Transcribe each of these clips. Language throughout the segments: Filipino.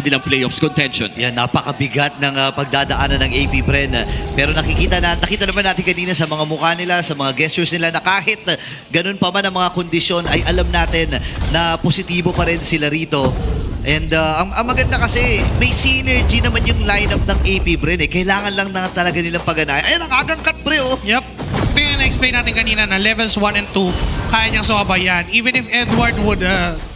kanilang playoffs contention. Yan, napakabigat ng pagdadaanan ng AP Bren. Pero nakita naman natin kanina sa mga mukha nila, sa mga gestures nila na kahit ganun pa man ang mga kondisyon ay alam natin na positibo pa rin sila rito. And ang maganda kasi, may synergy naman yung lineup ng AP Bren eh. Kailangan lang na talaga nilang paganayan. Ayun, ang agang cut pre oh. Yep. Ito yung na-explain natin kanina na levels 1 and 2, kaya niyang sumabayan. Even if Edward would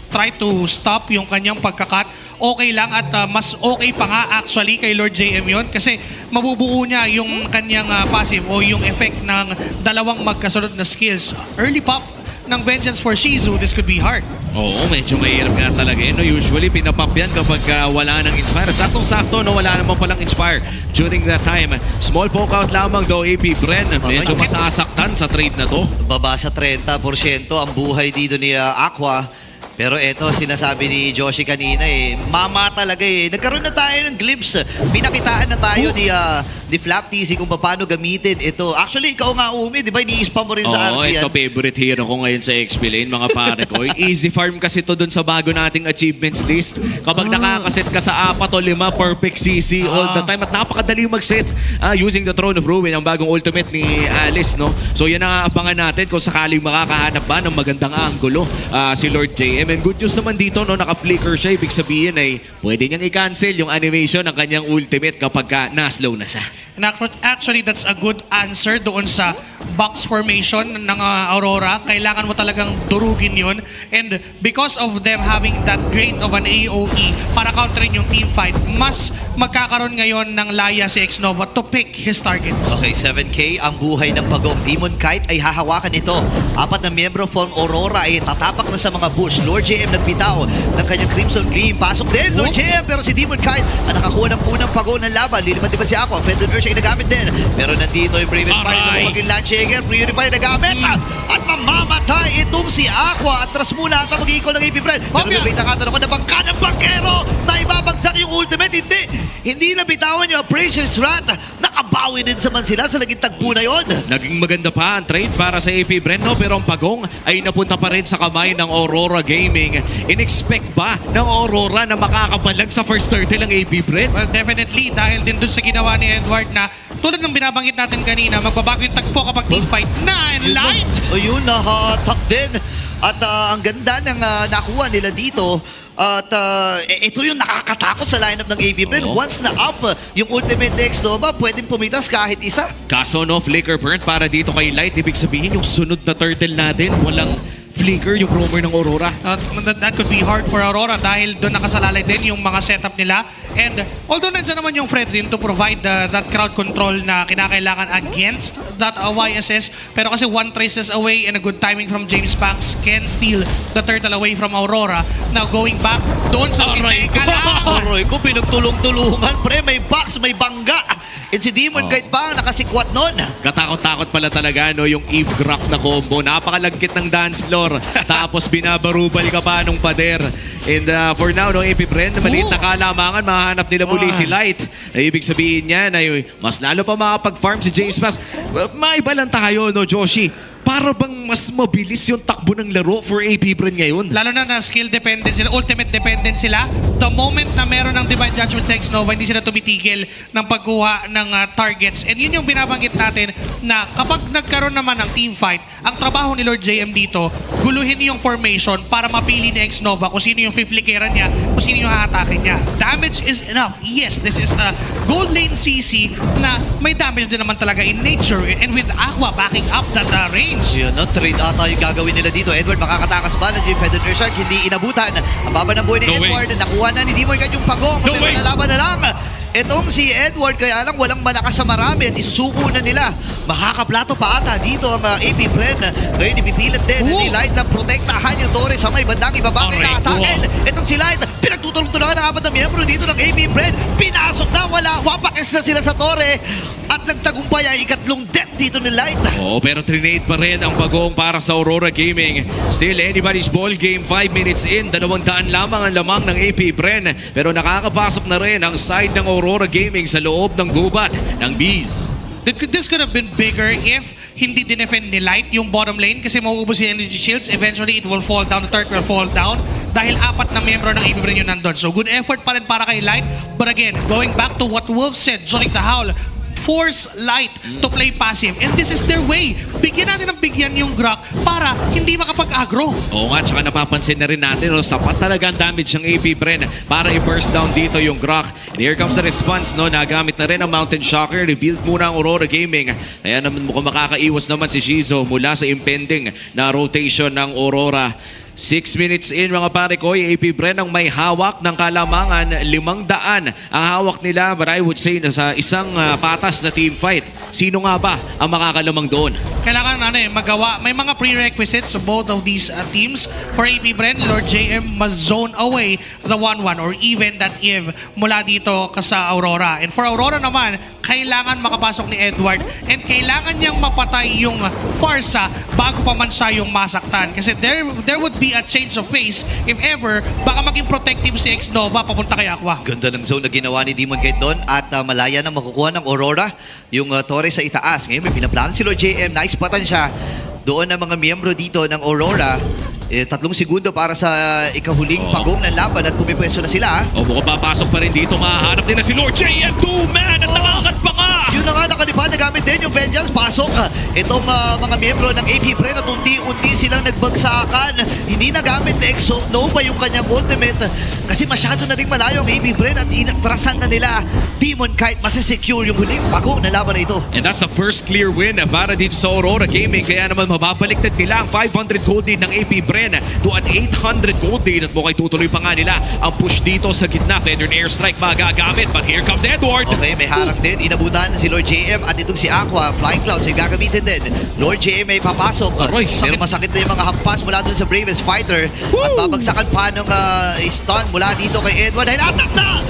try to stop yung kanyang pagkakat, okay lang at mas okay pa nga actually kay Lord JM yun kasi mabubuo niya yung kanyang passive o yung effect ng dalawang magkasunod na skills. Early pop ng Vengeance for Shizu, this could be hard. Oo, medyo mahirap nga talaga. No? Usually, pinapop yan kapag wala nang Inspire. Saktong-sakto, no, wala naman palang Inspire during that time. Small poke out lamang daw AP Bren. Medyo masasaktan sa trade na to. Baba sa 30% ang buhay dito ni Aqua. Pero eto, sinasabi ni Joshi kanina eh, mama talaga eh. Nagkaroon na tayo ng glimpse. Pinakitaan na tayo ni Flap TC kung paano gamitin ito. Actually, ikaw nga Umi, di ba? Ini-spam mo rin sa RP yan. Ito favorite hero ko ngayon sa XP Lane, mga pare ko. Easy farm kasi to dun sa bago nating achievements list. Kapag nakakaset ka sa 4 o 5, perfect CC all the time. At napakadali mag-set using the Throne of Ruin, ang bagong ultimate ni Alice, no? So yan ang abangan natin kung sakaling makakahanap ba ng magandang angulo si Lord JM. And good news naman dito, no, naka-flicker siya. Ibig sabihin ay pwede niyang i-cancel yung animation ng kanyang ultimate kapag na-slow na siya. And actually, that's a good answer doon sa box formation ng Aurora. Kailangan mo talagang durugin yun. And because of them having that great of an AOE para counterin yung team fight, mas magkakaroon ngayon ng laya si Xnova to pick his targets. Okay, 7K ang buhay ng Pagong. Demon Kite ay hahawakan ito. 4 na miyembro from Aurora ay tatapak na sa mga bush. Lord JM nagbitaw ng kanyang Crimson Gleam. Pasok din Lord JM, pero si Demon Kite ang nakakuha ng unang Pagong ng laban. Lilipat si Aqua. Fendon Urge ay nagamit din. Pero nandito yung Brave Fire sa maging Landshaker. Purify nagamit. At mamamatay itong si Aqua. At tras mula sa mag-equal ng AP Bren. Pero nabita ka tanong ko na bangka ng bangkero na ibabagsak yung ultimate. Hindi nabitawan yung Precious Rat. Nakabawi din sa man sila sa naging tagpo na yun. Naging maganda pa ang trade para sa AP Bren, no? Pero ang Pagong ay napunta pa rin sa kamay ng Aurora Gaming. In-expect ba ng Aurora na makakapalag sa first 30 ng AP Bren? Well, definitely, dahil din dun sa ginawa ni Edward na tulad ng binabanggit natin kanina, magbabago yung tagpo kapag team fight na and light. Ayun, nahatak din. At ang ganda ng nakuha nila dito. At ito yung nakakatakot sa lineup ng AP Bren. Once na up yung ultimate Dex Nova, pwedeng pumitas kahit isa. Kaso no, flicker burn para dito kay Light. Ibig sabihin yung sunod na turtle natin, walang flicker yung roamer ng Aurora. That could be hard for Aurora dahil doon nakasalalay din yung mga setup nila. And although nandiyan naman yung Fred din to provide that crowd control na kinakailangan against that YSS, pero kasi one traces away and a good timing from James Banks can steal the turtle away from Aurora. Now going back doon sa Sineka lang. Aroy ko, pinagtulong-tulungan. Pre, may box, may bangga. And si Demon Kite pa, nakasikwat nun. Katakot-takot pala talaga, no, yung Eve Grok na combo. Napakalagkit ng dance floor. Tapos binabarubal ka pa nung pader. And for now, no, AP Bren, maliit na kalamangan, mahanap nila muli si Light. Ibig sabihin niya na mas lalo pa makapag-farm si James Pass. Maiba lang tayo, no, Joshi. Para bang mas mabilis yung takbo ng laro for AP Bren ngayon? Lalo na skill dependent sila, ultimate dependent sila. The moment na meron ng Divine Judgment sa Xnova, hindi sila tumitigil ng pagkuha ng targets. And yun yung binabanggit natin na kapag nagkaroon naman ng team fight, ang trabaho ni Lord JM dito, guluhin yung formation para mapili ni Xnova kung sino yung flickera niya, kung sino yung hahatakin niya. Damage is enough. Yes, this is a gold lane CC na may damage din naman talaga in nature. And with Aqua backing up that range. Yun, no? Trade ata yung gagawin nila dito. Edward makakatakas ba na yung Fendon Urge? Hindi inabutan. Ang baba ng buhay ni Edward. Nakuha na ni Demon Kite yung Pagong. Pero nalaban na lang. Itong si Edward, kaya lang walang malakas sa marami at isusuko na nila. Makakaplato pa ata dito ang AP Bren. Ngayon ipipilit din ni Light na protektahan yung Torre sa may bandang ibabangin na atakin. Itong si Light, pinagtutulong-tulungan ng 4 na miyembro dito ng AP Bren. Pinasok na, wapakis na sila sa Torre. At nagtagumpay ang ikatlong death dito ni Light. Pero trinade pa rin ang Pagong para sa Aurora Gaming. Still anybody's ball game, 5 minutes in, 200 lamang ang lamang ng AP Bren. Pero nakakapasok na rin ang side ng Aurora Gaming sa loob ng gubat ng Bees. This could have been bigger if hindi dinefend ni Light yung bottom lane kasi mauubos yung energy shields. Eventually, it will fall down. The turret will fall down. dahil 4 na miyembro ng AP Bren yung nandun. So good effort pa rin para kay Light. But again, going back to what Wolf said during the Howl, force Light to play passive. And this is their way. Bigyan natin ng bigyan yung Grok para hindi makapag-agro. Oo nga, tsaka napapansin na rin natin, no, sapat talaga ang damage ng AP Bren para i-burst down dito yung Grok. And here comes the response, no, nagamit na rin ang Mountain Shocker, revealed muna ang Aurora Gaming. Kaya naman mukhang makakaiwas naman si Shizo mula sa impending na rotation ng Aurora. 6 minutes in mga pare ko, AP Bren ang may hawak ng kalamangan, 500 ang hawak nila, but I would say na sa isang patas na team fight. Sino nga ba ang makakalamang doon? Kailangan magawa. May mga prerequisites sa both of these teams. For AP Bren, Lord JM must zone away the 1-1 or even that Eve mula dito sa Aurora. And for Aurora naman, kailangan makapasok ni Edward and kailangan niyang mapatay yung Farsa bago pa man siya yung masaktan. Kasi there would be a change of pace if ever baka maging protective si X-Nova papunta kay Aqua. Ganda ng zone na ginawa ni Demon Knight doon at malaya na makukuha ng Aurora yung Torres sa itaas. Ngayon may pinaplano si Lord JM, nice patan siya. Doon ang mga miyembro dito ng Aurora. 3 segundo para sa ikahuling pagong ng laban at pumipwesto na sila. O mukhang papasok pa rin dito, mahahanap nila si Lord JM, 2-man at nakakad pa nga! Yun na nga, nakalipad, nagamit din yung Vengeance, pasok. Itong mga miyembro ng AP Bren at unti-unti silang nagbagsakan. Hindi nagamit na X-Nova yung kanyang ultimate kasi masyado na rin malayo ang AP Bren at inatrasan na nila. Demon Knight masisecure yung huling pagong na laban na ito. And that's the first clear win para dito sa Aurora Gaming. Kaya naman mababaliktad nila ang 500 gold lead ng AP Bren to an 800 gold lead at mukhang tutuloy pa nga nila ang push dito sa gitna. Feather airstrike magagamit, but here comes Edward. Okay, may harang din. Inabutan si Lord JM at itong si Aqua. Flying Clouds ay gagamitin din. Lord JM ay papasok. Aroy, pero masakit na yung mga hampas mula dun sa Bravest Fighter. At babagsakan pa ng stun mula dito kay Edward. Dahil atak na!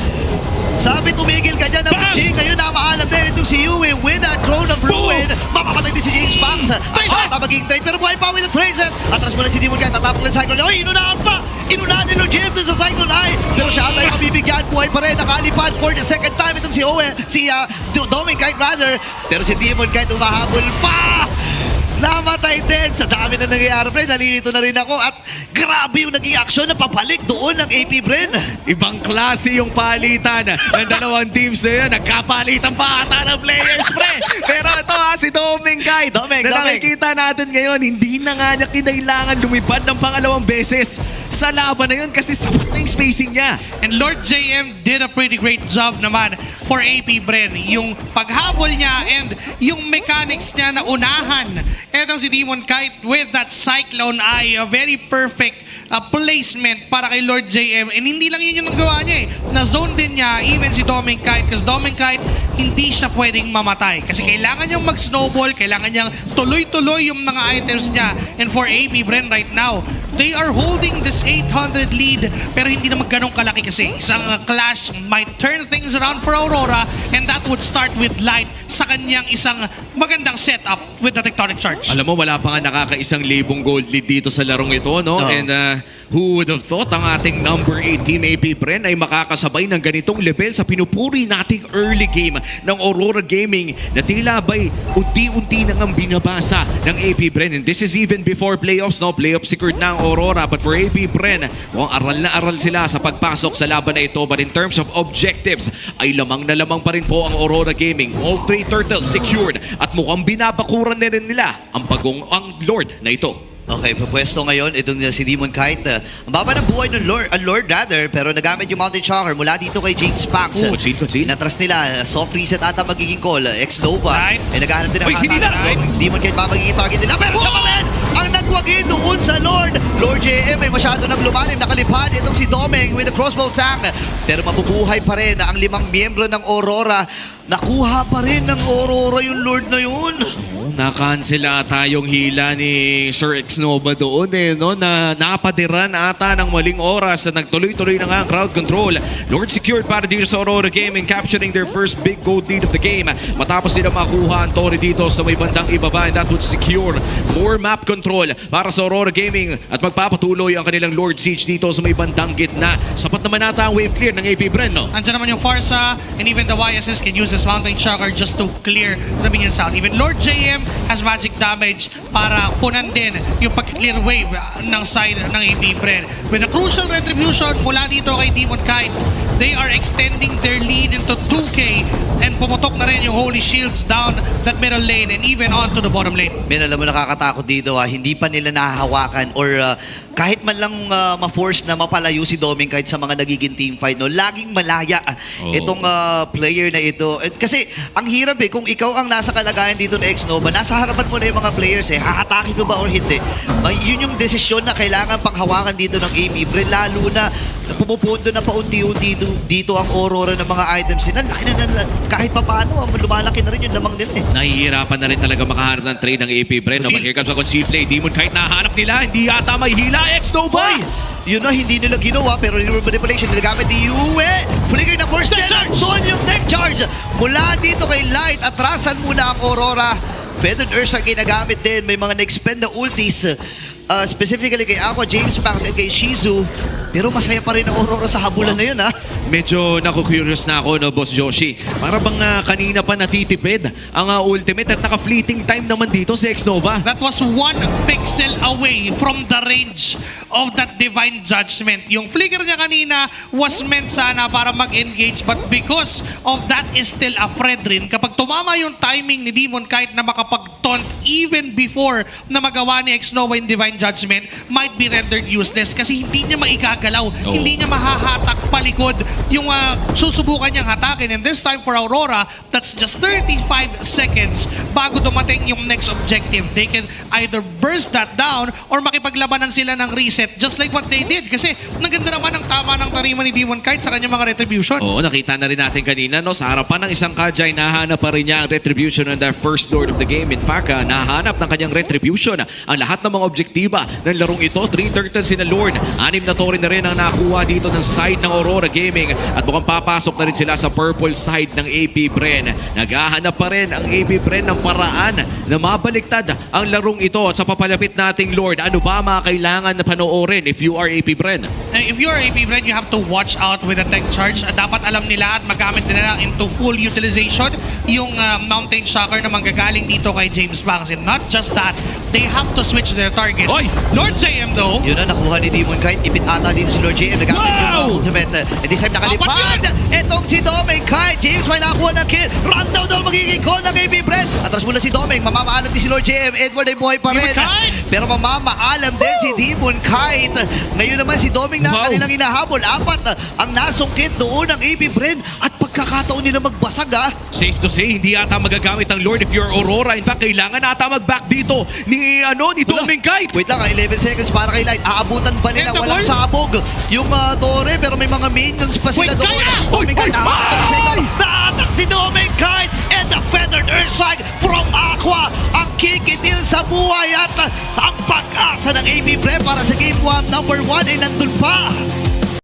Sabi tumigil ka dyan ng Jing. Ngayon na maalam din itong si Yui. Win at Throne of Ruin. Mapapatay din si James Banks. At magiging trade. Pero buhay pa with the traces. Atras mo na si Demon Knight. Tatapok ng Cyclone. Oy, inunahan pa! Inunahan ni Lord James sa Cyclone Eye. Pero siya atay mabibigyan. Buhay pa rin. Nakalipad for the second time itong si Owen. Si Dominic Knight rather. Pero si Demon Knight umahabol pa! Namatay din. Sa dami na nangyayari, Bren. Nalilito na rin ako. At grabe yung naging aksyon na papalik doon ng AP Bren. Ibang klase yung palitan ng dalawang teams na yun. Nagkapalitan pa ata ng players, pre. Pero ito si Dominic Knight. Dominic. Nakikita natin ngayon, hindi na nga niya kinailangan lumipad ng pangalawang beses sa laban na yun kasi sapat na yung spacing niya. And Lord JM did a pretty great job naman for AP Bren. Yung paghabol niya and yung mechanics niya na unahan. Etong si Demon Knight with that Cyclone Eye, a very perfect placement para kay Lord JM. And hindi lang yun yung nagawa niya eh. Na-zone din niya even si Dominic Knight because Dominic Knight hindi siya pwedeng mamatay. Kasi kailangan niyang mag-snowball, kailangan niyang tuloy-tuloy yung mga items niya. And for AP Bren right now, they are holding this 800 lead pero hindi naman ganun kalaki kasi isang clash might turn things around for Aurora and that would start with Light sa kanyang isang magandang setup with the Tectonic Charge. Alam mo, wala pa nga nakaka-1,000 gold lead dito sa larong ito, no? No. And who would have thought ang ating number 8 team AP Bren ay makakasabay ng ganitong level sa pinupuri nating early game ng Aurora Gaming na tila ba'y unti-unti nang ang binabasa ng AP Bren. And this is even before playoffs, no? Playoff secured na ang Aurora. But for AP Bren, aral na aral sila sa pagpasok sa laban na ito. But in terms of objectives, ay lamang na lamang pa rin po ang Aurora Gaming. All 3 turtles secured at mukhang binabakuran na rin nila ang Lord na ito. Okay, pwesto ngayon itong si Demon Knight. Ang baba ng buhay ng Lord rather, pero nagamit yung Mountain Shocker mula dito kay James Pax. Concede. Natras nila, soft reset ata magiging call. X-Nova. Right. Ay naghahanap din ng Uy, hindi na! Demon Knight pa magiging target nila. Pero siya pa rin ang nagwagi doon sa Lord. Lord JM ay masyado nang lumalim. Nakalipad itong si Domeng with the crossbow tank. Pero mabubuhay pa rin ang 5 miyembro ng Aurora. Nakuha pa rin ng Aurora yung Lord na yun. Na-cancel ata yung hila ni Sir X-Nova doon no? Na napadiran ata ng maling oras na nagtuloy-tuloy na nga ang crowd control. Lord secured para dito sa Aurora Gaming, capturing their first big gold lead of the game. Matapos nila makuha ang Tori dito sa may bandang ibaba, and that would secure more map control para sa Aurora Gaming at magpapatuloy ang kanilang Lord Siege dito sa may bandang gitna. Sapat naman ata ang wave clear ng AP Bren, no? Andiyan naman yung Farsa and even the YSS can use this Mountain Shocker just to clear the minions out. Even Lord JM GM has magic damage para punan din yung pag-clear wave ng side ng AP Bren. With a crucial retribution mula dito kay Demon Kite, they are extending their lead into 2K and pumutok na rin yung Holy Shields down that middle lane and even on to the bottom lane. Men, alam mo nakakatakot dito hindi pa nila nahahawakan or kahit man lang ma-force na mapalayo si Doming kahit sa mga nagiging teamfight, no? Laging malaya itong player na ito. Kasi ang hirap kung ikaw ang nasa kalagayan dito na X-Nova, nasa harapan mo na yung mga players hahatakin mo ba or hindi? Yun yung desisyon na kailangan panghawakan dito ng AP Bren, lalo na pumupundo na paunti-unti dito ang Aurora ng mga items nila. Laki na kahit pa paano, lumalaki na rin yung lamang nila Nahihirapan na rin talaga makahanap ng trade ng AP Bren. No, but here comes a concealed play. Demon kahit nahanap nila, hindi yata may hila. X-Nova! Yun na, hindi nila ginawa pero yung manipulation nilagamit ni Yue. Flicker na first net. Doon yung tech charge. Mula dito kay Light, atrasan muna ang Aurora. Feathered Earth ang ginagamit din. May mga na-expend na ultis. Specifically kay Aqua, James Banks, and kay Shizu. Pero masaya pa rin ang Aurora sa habulan na yun Medyo naku-curious na ako, no, Boss Joshi. Para bang kanina pa natitipid ang ultimate at naka-fleeting time naman dito si X-Nova. That was 1 pixel away from the range of that Divine Judgment. Yung flicker niya kanina was meant sana para mag-engage, but because of that is still a Fredrin, kapag tumama yung timing ni Demon Kite na makapag-taunt even before na magawa ni X-Nova yung Divine Judgment, might be rendered useless kasi hindi niya maigagalaw, hindi niya mahahatak palikod yung susubukan niyang hatakin. And this time for Aurora, that's just 35 seconds bago dumating yung next objective. They can either burst that down or makipaglabanan sila ng reset just like what they did. Kasi naganda naman ang tama ng tarima ni Demon Kite sa kanyang mga retribution. Oo, nakita na rin natin kanina, no, sa harapan ng isang Kajay, nahanap pa rin niya ang retribution on the first lord of the game. In fact, nahanap ng kanyang retribution ang lahat ng mga objektiba ng larong ito. 3 turtles sina Lord. 6 na torre na rin ang nakuha dito ng side ng Aurora Gaming. At mukhang papasok na rin sila sa purple side ng AP Bren. Naghahanap pa rin ang AP Bren ng paraan na mabaliktad ang larong ito. At sa papalapit nating Lord, ano ba mga kailangan na panoorin if you are AP Bren? If you are AP Bren, you have to watch out with the tech charge. Dapat alam nila at magamit nila into full utilization yung Mountain Shocker na manggagaling dito kay James Banks. And not just that, they have to switch their targets. Oy! Lord JM though, Yun na, nakuha ni Demon Kite. Ipit ata din si Lord JM. Nagamit yung ultimate. And this time nakalipad. Etong si Doming Kite. James may nakuha ng kill. Rundown daw magiging call ng AP Bren. Atras muna si Doming. Mamamaalam din si Lord JM. Edward ay buhay pa rin. Pero mamamaalam din si Demon Kite. Ngayon naman si Doming na kanilang inahabol. 4 ang nasungkit doon ng AP Bren. At pagkakataon nila magbasag Safe to say, hindi ata magagamit ang Lord if you're Aurora. In fact, kailangan ata mag-back dito ni Doming Kite. Wait lang, 11 seconds para kay Light. Aabutan ba nila? And the Walang ball? sabog. Yung torre, pero may mga minions pa sila Wait, doon. kaya! Doming Kite, Ay! naatak si Doming Kite and the Feathered Earthstrike from Aqua. Ang kikitil sa buhay at ang pag-asa ng AP Bren para sa Game 1, number 1 ay nandun pa.